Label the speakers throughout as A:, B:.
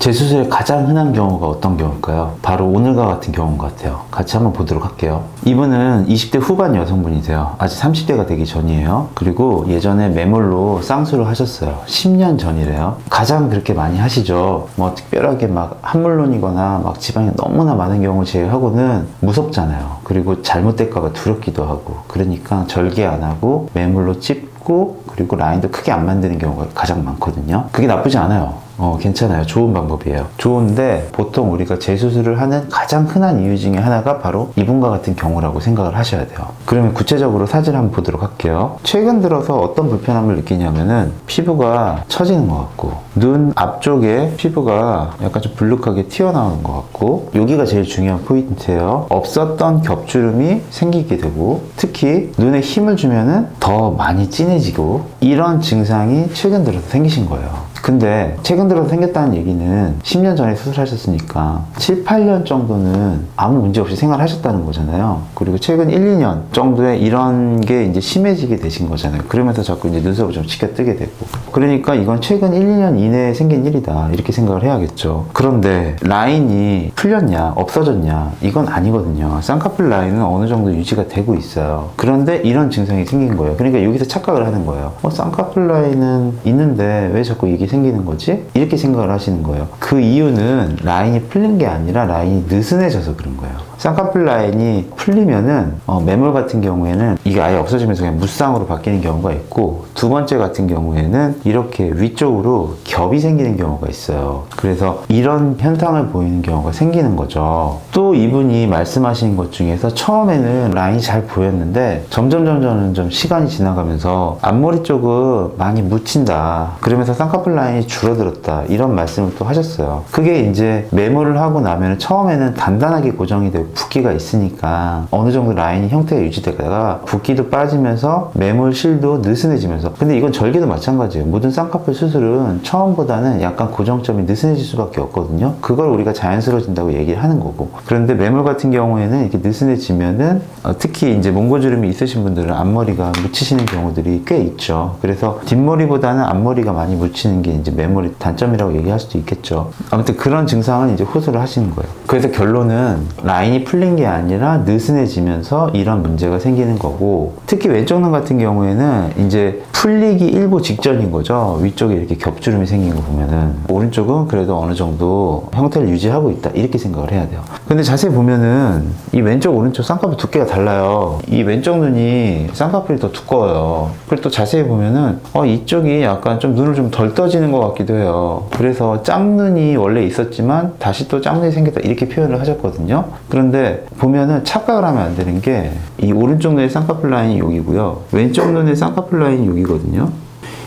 A: 재수술의 가장 흔한 경우가 어떤 경우일까요? 바로 오늘과 같은 경우인 것 같아요. 같이 한번 보도록 할게요. 이분은 20대 후반 여성분이세요. 아직 30대가 되기 전이에요. 그리고 예전에 매몰로 쌍수를 하셨어요. 10년 전이래요. 가장 그렇게 많이 하시죠. 뭐 특별하게 막 한물론이거나 막 지방이 너무나 많은 경우 제외하고는 무섭잖아요. 그리고 잘못될까봐 두렵기도 하고, 그러니까 절개 안 하고 매몰로 찝고 그리고 라인도 크게 안 만드는 경우가 가장 많거든요. 그게 나쁘지 않아요. 괜찮아요. 좋은 방법이에요. 좋은데 보통 우리가 재수술을 하는 가장 흔한 이유 중에 하나가 바로 이분과 같은 경우라고 생각을 하셔야 돼요. 그러면 구체적으로 사진을 한번 보도록 할게요. 최근 들어서 어떤 불편함을 느끼냐면은 피부가 처지는 것 같고, 눈 앞쪽에 피부가 약간 좀 불룩하게 튀어나오는 것 같고, 여기가 제일 중요한 포인트예요. 없었던 겹주름이 생기게 되고, 특히 눈에 힘을 주면은 더 많이 진해지고, 이런 증상이 최근 들어서 생기신 거예요. 근데 최근 들어서 생겼다는 얘기는 10년 전에 수술하셨으니까 7, 8년 정도는 아무 문제 없이 생활하셨다는 거잖아요. 그리고 최근 1, 2년 정도에 이런 게 이제 심해지게 되신 거잖아요. 그러면서 자꾸 이제 눈썹을 좀 치켜뜨게 되고. 그러니까 이건 최근 1, 2년 이내에 생긴 일이다, 이렇게 생각을 해야겠죠. 그런데 라인이 풀렸냐, 없어졌냐, 이건 아니거든요. 쌍꺼풀 라인은 어느 정도 유지가 되고 있어요. 그런데 이런 증상이 생긴 거예요. 그러니까 여기서 착각을 하는 거예요. 쌍꺼풀 라인은 있는데 왜 자꾸 이게 생기는 거지? 이렇게 생각을 하시는 거예요. 그 이유는 라인이 풀린 게 아니라 라인이 느슨해져서 그런 거예요. 쌍꺼풀 라인이 풀리면은 매몰 같은 경우에는 이게 아예 없어지면서 그냥 무쌍으로 바뀌는 경우가 있고, 두 번째 같은 경우에는 이렇게 위쪽으로 겹이 생기는 경우가 있어요. 그래서 이런 현상을 보이는 경우가 생기는 거죠. 또 이분이 말씀하신 것 중에서 처음에는 라인이 잘 보였는데 점점 좀 시간이 지나가면서 앞머리 쪽은 많이 묻힌다, 그러면서 쌍꺼풀 라인이 줄어들었다, 이런 말씀을 또 하셨어요. 그게 이제 매몰을 하고 나면 처음에는 단단하게 고정이 되고 붓기가 있으니까 어느 정도 라인이 형태가 유지되다가 붓기도 빠지면서 매몰 실도 느슨해지면서, 근데 이건 절개도 마찬가지예요. 모든 쌍꺼풀 수술은 처음보다는 약간 고정점이 느슨해질 수밖에 없거든요. 그걸 우리가 자연스러워진다고 얘기를 하는 거고, 그런데 매몰 같은 경우에는 이렇게 느슨해지면은 특히 이제 몽고주름이 있으신 분들은 앞머리가 묻히시는 경우들이 꽤 있죠. 그래서 뒷머리보다는 앞머리가 많이 묻히는 게 이제 매몰의 단점이라고 얘기할 수도 있겠죠. 아무튼 그런 증상은 이제 호소를 하시는 거예요. 그래서 결론은 라인이 풀린 게 아니라 느슨해지면서 이런 문제가 생기는 거고, 특히 왼쪽 눈 같은 경우에는 이제 풀리기 일보 직전인 거죠. 위쪽에 이렇게 겹주름이 생긴 거 보면은 오른쪽은 그래도 어느 정도 형태를 유지하고 있다, 이렇게 생각을 해야 돼요. 근데 자세히 보면은 이 왼쪽 오른쪽 쌍꺼풀 두께가 달라요. 이 왼쪽 눈이 쌍꺼풀이 더 두꺼워요. 그리고 또 자세히 보면은 이쪽이 약간 좀 눈을 좀 덜 떠지는 것 같기도 해요. 그래서 짝눈이 원래 있었지만 다시 또 짝눈이 생겼다, 이렇게 표현을 하셨거든요. 그런데 보면은 착각을 하면 안 되는 게, 이 오른쪽 눈의 쌍꺼풀 라인이 여기고요, 왼쪽 눈의 쌍꺼풀 라인이 여기거든요.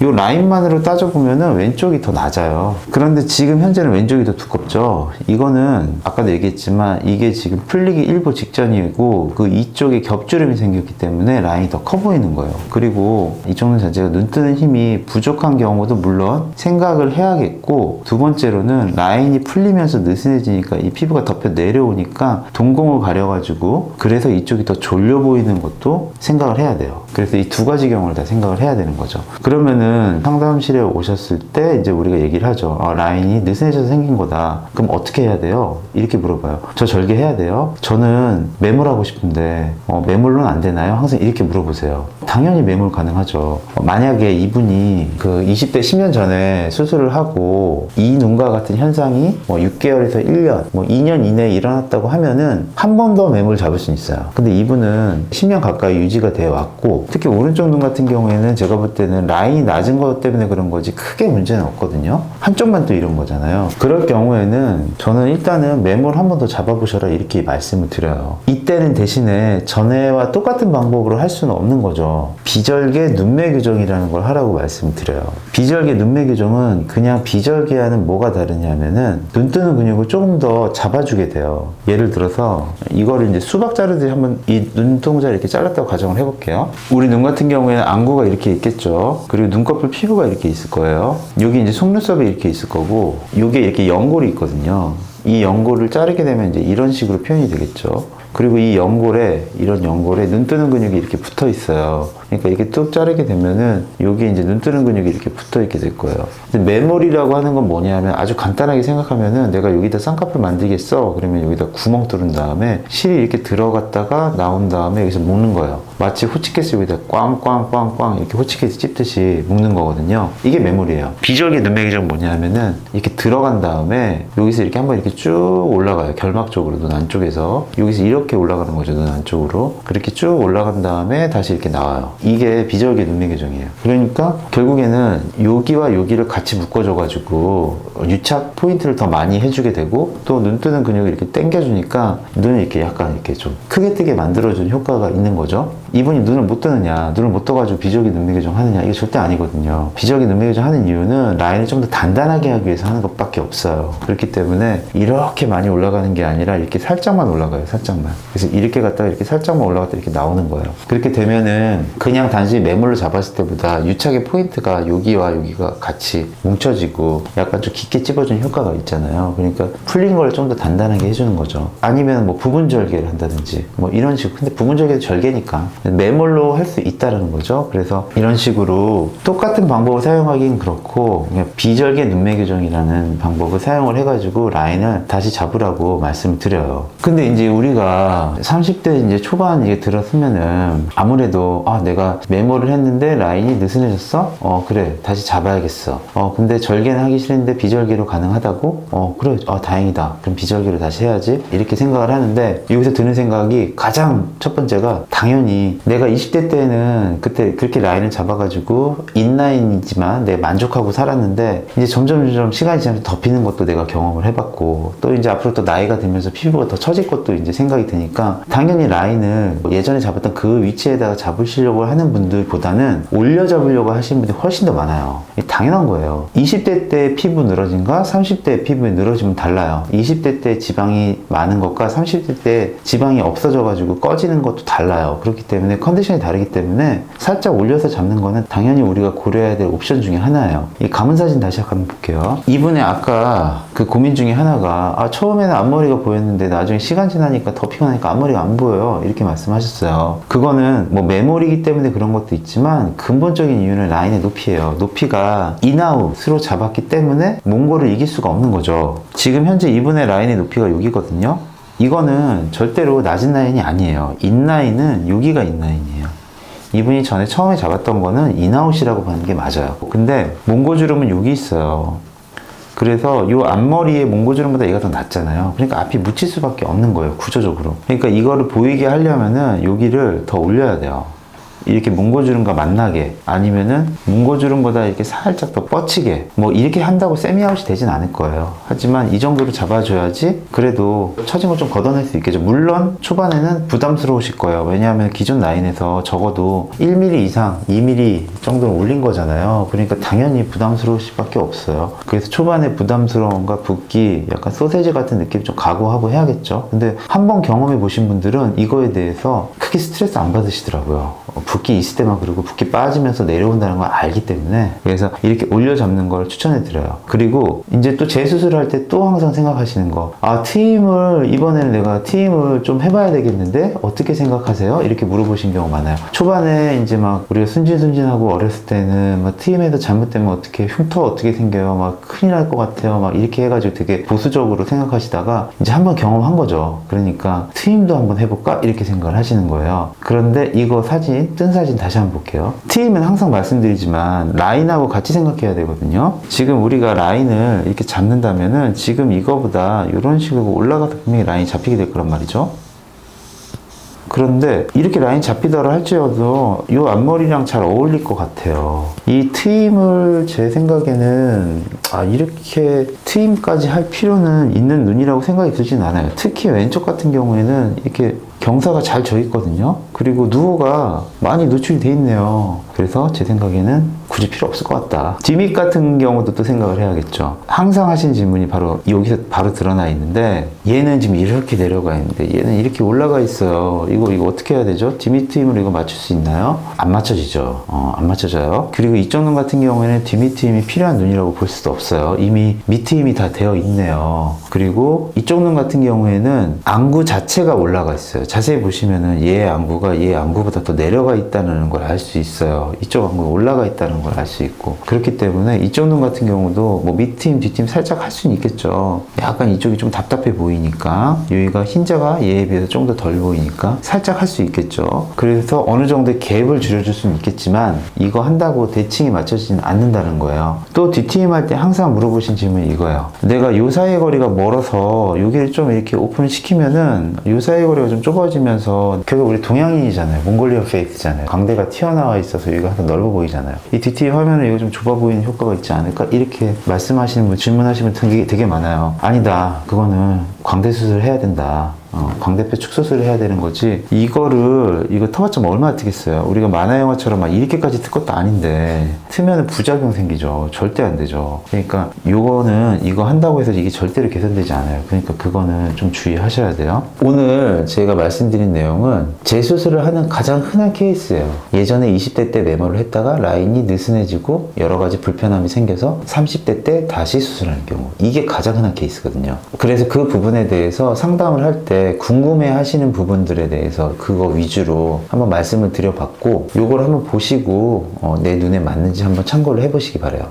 A: 이 라인만으로 따져보면은 왼쪽이 더 낮아요. 그런데 지금 현재는 왼쪽이 더 두껍죠. 이거는 아까도 얘기했지만 이게 지금 풀리기 일보 직전이고, 그 이쪽에 겹주름이 생겼기 때문에 라인이 더 커 보이는 거예요. 그리고 이쪽 눈 자체가 눈 뜨는 힘이 부족한 경우도 물론 생각을 해야겠고, 두 번째로는 라인이 풀리면서 느슨해지니까 이 피부가 덮여 내려오니까 동공을 가려가지고, 그래서 이쪽이 더 졸려 보이는 것도 생각을 해야 돼요. 그래서 이 두 가지 경우를 다 생각을 해야 되는 거죠. 그러면은 상담실에 오셨을 때 이제 우리가 얘기를 하죠. 라인이 느슨해져서 생긴 거다. 그럼 어떻게 해야 돼요? 이렇게 물어봐요. 저 절개해야 돼요? 저는 매몰하고 싶은데 매몰로는 안 되나요? 항상 이렇게 물어보세요. 당연히 매몰 가능하죠. 만약에 이분이 그 20대 10년 전에 수술을 하고 이 눈과 같은 현상이 6개월에서 1년, 2년 이내에 일어났다고 하면은 한 번 더 매몰 잡을 수는 있어요. 근데 이분은 10년 가까이 유지가 되어 왔고, 특히 오른쪽 눈 같은 경우에는 제가 볼 때는 라인이 낮은 것 때문에 그런 거지 크게 문제는 없거든요. 한쪽만 또 이런 거잖아요. 그럴 경우에는 저는 일단은 매몰 한 번 더 잡아보셔라, 이렇게 말씀을 드려요. 이때는 대신에 전에와 똑같은 방법으로 할 수는 없는 거죠. 비절개 눈매 교정이라는 걸 하라고 말씀을 드려요. 비절개 눈매 교정은 그냥 비절개와는 뭐가 다르냐면은 눈 뜨는 근육을 조금 더 잡아주게 돼요. 예를 들어서 이거를 이제 수박 자르듯이 한번 이 눈동자 이렇게 잘랐다고 가정을 해볼게요. 우리 눈 같은 경우에는 안구가 이렇게 있겠죠. 그리고 눈꺼풀 피부가 이렇게 있을 거예요. 여기 이제 속눈썹이 이렇게 있을 거고, 이게 이렇게 연골이 있거든요. 이 연골을 자르게 되면 이제 이런 식으로 표현이 되겠죠. 그리고 이 연골에, 이런 연골에 눈 뜨는 근육이 이렇게 붙어 있어요. 그러니까 이렇게 뚝 자르게 되면은 여기 이제 눈 뜨는 근육이 이렇게 붙어 있게 될 거예요. 근데 메모리라고 하는 건 뭐냐면 아주 간단하게 생각하면은 내가 여기다 쌍꺼풀 만들겠어. 그러면 여기다 구멍 뚫은 다음에 실이 이렇게 들어갔다가 나온 다음에 여기서 묶는 거예요. 마치 호치케스 여기다 꽝꽝꽝꽝 이렇게 호치케스 찝듯이 묶는 거거든요. 이게 메모리예요. 비절개 눈매교정 뭐냐면은 이렇게 들어간 다음에 여기서 이렇게 한번 이렇게 쭉 올라가요. 결막 쪽으로, 눈 안쪽에서. 여기서 이렇게 올라가는 거죠. 눈 안쪽으로. 그렇게 쭉 올라간 다음에 다시 이렇게 나와요. 이게 비절개 눈매교정이에요. 그러니까 결국에는 여기와 여기를 같이 묶어줘가지고 유착 포인트를 더 많이 해주게 되고 또 눈 뜨는 근육을 이렇게 당겨주니까 눈을 이렇게 약간 이렇게 좀 크게 뜨게 만들어주는 효과가 있는 거죠. 이분이 눈을 못 뜨느냐, 눈을 못 떠가지고 비절개 눈매교정 하느냐, 이게 절대 아니거든요. 비절개 눈매교정 하는 이유는 라인을 좀 더 단단하게 하기 위해서 하는 것밖에 없어요. 그렇기 때문에 이렇게 많이 올라가는 게 아니라 이렇게 살짝만 올라가요. 살짝만. 그래서 이렇게 갔다가 이렇게 살짝만 올라갔다 이렇게 나오는 거예요. 그렇게 되면은 그냥 단순히 매몰로 잡았을 때보다 유착의 포인트가 여기와 여기가 같이 뭉쳐지고 약간 좀 깊게 찝어주는 효과가 있잖아요. 그러니까 풀린 걸 좀 더 단단하게 해주는 거죠. 아니면 뭐 부분 절개를 한다든지 뭐 이런 식으로. 근데 부분 절개도 절개니까 매몰로 할 수 있다는 거죠. 그래서 이런 식으로 똑같은 방법을 사용하기는 그렇고 그냥 비절개 눈매교정이라는 방법을 사용을 해가지고 라인을 다시 잡으라고 말씀을 드려요. 근데 이제 우리가 30대 이제 초반 이게 들었으면은 아무래도 내가 메모를 했는데 라인이 느슨해졌어? 그래 다시 잡아야겠어. 근데 절개는 하기 싫은데 비절개로 가능하다고? 그래 다행이다. 그럼 비절개로 다시 해야지. 이렇게 생각을 하는데 여기서 드는 생각이 가장 첫 번째가 당연히 내가 20대 때는 그때 그렇게 라인을 잡아가지고 인라인이지만 내가 만족하고 살았는데 이제 점점 시간이 지나면서 덮이는 것도 내가 경험을 해봤고 또 이제 앞으로 또 나이가 들면서 피부가 더 처질 것도 이제 생각이 드니까 당연히 라인을 예전에 잡았던 그 위치에다가 잡으시려고 하는 분들보다는 올려 잡으려고 하시는 분들이 훨씬 더 많아요. 당연한 거예요. 20대 때 피부 늘어짐과 30대 피부의 늘어짐은 달라요. 20대 때 지방이 많은 것과 30대 때 지방이 없어져가지고 꺼지는 것도 달라요. 그렇기 때문에 컨디션이 다르기 때문에 살짝 올려서 잡는 거는 당연히 우리가 고려해야 될 옵션 중에 하나예요. 이 감은 사진 다시 한번 볼게요. 이분의 아까 그 고민 중에 하나가 처음에는 앞머리가 보였는데 나중에 시간 지나니까 더 피곤하니까 앞머리가 안 보여요. 이렇게 말씀하셨어요. 그거는 뭐 메모리이기 때문에 그런 것도 있지만 근본적인 이유는 라인의 높이예요. 높이가 인아웃으로 잡았기 때문에 몽골을 이길 수가 없는 거죠. 지금 현재 이분의 라인의 높이가 여기거든요. 이거는 절대로 낮은 라인이 아니에요. 인라인은 여기가 인라인이에요. 이분이 전에 처음에 잡았던 거는 인아웃이라고 하는 게 맞아요. 근데 몽고주름은 여기 있어요. 그래서 이 앞머리의 몽고주름보다 얘가 더 낮잖아요. 그러니까 앞이 묻힐 수밖에 없는 거예요. 구조적으로. 그러니까 이거를 보이게 하려면은 여기를 더 올려야 돼요. 이렇게 몽고주름과 만나게, 아니면은 몽고주름보다 이렇게 살짝 더 뻗치게, 뭐 이렇게 한다고 세미아웃이 되진 않을 거예요. 하지만 이 정도로 잡아줘야지 그래도 처진 걸 좀 걷어낼 수 있겠죠. 물론 초반에는 부담스러우실 거예요. 왜냐하면 기존 라인에서 적어도 1mm 이상 2mm 정도는 올린 거잖아요. 그러니까 당연히 부담스러울 수밖에 없어요. 그래서 초반에 부담스러움과 붓기, 약간 소세지 같은 느낌 좀 각오하고 해야겠죠. 근데 한번 경험해 보신 분들은 이거에 대해서 크게 스트레스 안 받으시더라고요. 붓기 있을 때만, 그리고 붓기 빠지면서 내려온다는 걸 알기 때문에. 그래서 이렇게 올려 잡는 걸 추천해 드려요. 그리고 이제 또 재수술할 때 또 항상 생각하시는 거, 트임을 이번에는 내가 트임을 좀 해봐야 되겠는데 어떻게 생각하세요? 이렇게 물어보신 경우 많아요. 초반에 이제 막 우리가 순진순진하고 어렸을 때는 막 트임에도 잘못되면 어떻게 흉터 어떻게 생겨요? 막 큰일 날 것 같아요. 막 이렇게 해가지고 되게 보수적으로 생각하시다가 이제 한번 경험한 거죠. 그러니까 트임도 한번 해볼까? 이렇게 생각을 하시는 거예요. 그런데 이거 사진, 뜬 사진 다시 한번 볼게요. 트임은 항상 말씀드리지만 라인하고 같이 생각해야 되거든요. 지금 우리가 라인을 이렇게 잡는다면은 지금 이거보다 이런 식으로 올라가서 분명히 라인이 잡히게 될 거란 말이죠. 그런데 이렇게 라인 잡히더라 할지라도 이 앞머리랑 잘 어울릴 것 같아요. 이 트임을 제 생각에는 이렇게 트임까지 할 필요는 있는 눈이라고 생각이 들진 않아요. 특히 왼쪽 같은 경우에는 이렇게 경사가 잘 져 있거든요. 그리고 누오가 많이 노출이 돼 있네요. 그래서 제 생각에는 굳이 필요 없을 것 같다. 뒷밑 같은 경우도 또 생각을 해야겠죠. 항상 하신 질문이 바로 여기서 바로 드러나 있는데, 얘는 지금 이렇게 내려가 있는데 얘는 이렇게 올라가 있어요. 이거 어떻게 해야 되죠? 뒷밑 트임으로 이거 맞출 수 있나요? 안 맞춰지죠. 안 맞춰져요. 그리고 이쪽 눈 같은 경우에는 뒷밑 트임이 필요한 눈이라고 볼 수도 없어요. 이미 밑 트임이 다 되어 있네요. 그리고 이쪽 눈 같은 경우에는 안구 자체가 올라가 있어요. 자세히 보시면은 얘 안구가 얘 안구보다 더 내려가 있다는 걸 알 수 있어요. 이쪽 안구가 올라가 있다는 걸 알 수 있고, 그렇기 때문에 이쪽 눈 같은 경우도 뭐 밑트임 뒷트임 살짝 할 수는 있겠죠. 약간 이쪽이 좀 답답해 보이니까, 여기가 흰자가 얘에 비해서 좀 더 덜 보이니까 살짝 할 수 있겠죠. 그래서 어느 정도의 갭을 줄여줄 수는 있겠지만 이거 한다고 대칭이 맞춰지진 않는다는 거예요. 또 뒷트임 할 때 항상 물어보신 질문이 이거예요. 내가 요 사이 거리가 멀어서 여기를 좀 이렇게 오픈시키면은 요 사이 거리가 좀 좁아지면서, 결국 우리 동양인이잖아요. 몽골리언 페이스잖아요. 광대가 튀어나와 있어서 여기가 항상 넓어 보이잖아요. 이 뒷트임 하면은 이거 좀 좁아 보이는 효과가 있지 않을까? 이렇게 말씀하시는 분, 질문하시는 분 되게 많아요. 아니다, 그거는 광대 수술을 해야 된다. 광대뼈 축소술을 해야 되는 거지, 이거 터봤자 얼마나 트겠어요. 우리가 만화 영화처럼 막 이렇게까지 트 것도 아닌데 트면은 부작용 생기죠. 절대 안 되죠. 그러니까 요거는 이거 한다고 해서 이게 절대로 개선되지 않아요. 그러니까 그거는 좀 주의하셔야 돼요. 오늘 제가 말씀드린 내용은 재수술을 하는 가장 흔한 케이스예요. 예전에 20대 때 메모를 했다가 라인이 느슨해지고 여러 가지 불편함이 생겨서 30대 때 다시 수술하는 경우, 이게 가장 흔한 케이스거든요. 그래서 그 부분에 대해서 상담을 할 때 궁금해 하시는 부분들에 대해서 그거 위주로 한번 말씀을 드려봤고, 요걸 한번 보시고 내 눈에 맞는지 한번 참고를 해보시기 바래요.